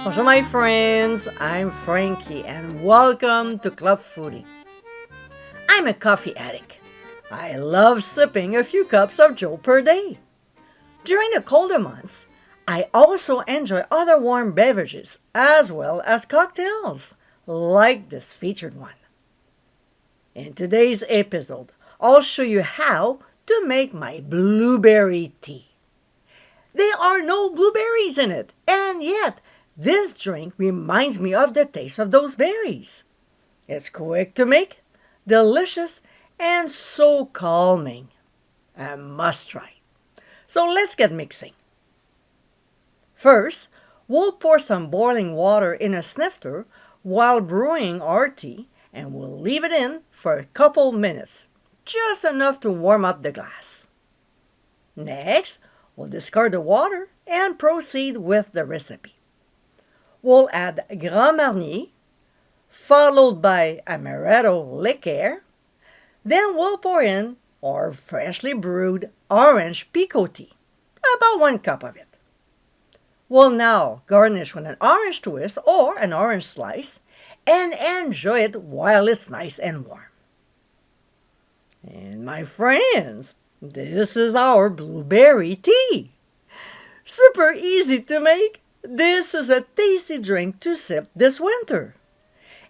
Bonjour, my friends. I'm Frankie, and welcome to Club Foodie. I'm a coffee addict. I love sipping a few cups of Joe per day. During the colder months, I also enjoy other warm beverages as well as cocktails, like this featured one. In today's episode, I'll show you how to make my blueberry tea. There are no blueberries in it, and yet this drink reminds me of the taste of those berries. It's quick to make, delicious, and so calming. A must try. So let's get mixing. First, we'll pour some boiling water in a snifter while brewing our tea, and we'll leave it in for a couple minutes, just enough to warm up the glass. Next, we'll discard the water and proceed with the recipe. We'll add Grand Marnier, followed by Amaretto Liqueur. Then we'll pour in our freshly brewed orange Pico tea, about 1 cup of it. We'll now garnish with an orange twist or an orange slice and enjoy it while it's nice and warm. And my friends, this is our blueberry tea. Super easy to make. This is a tasty drink to sip this winter.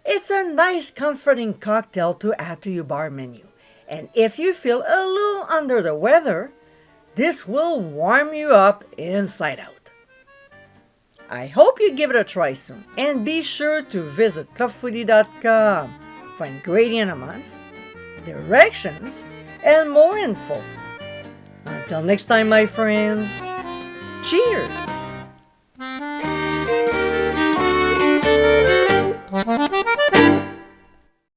It's a nice comforting cocktail to add to your bar menu. And if you feel a little under the weather, this will warm you up inside out. I hope you give it a try soon. And be sure to visit clubfoodie.com for ingredient amounts, directions, and more info. Until next time, my friends, cheers!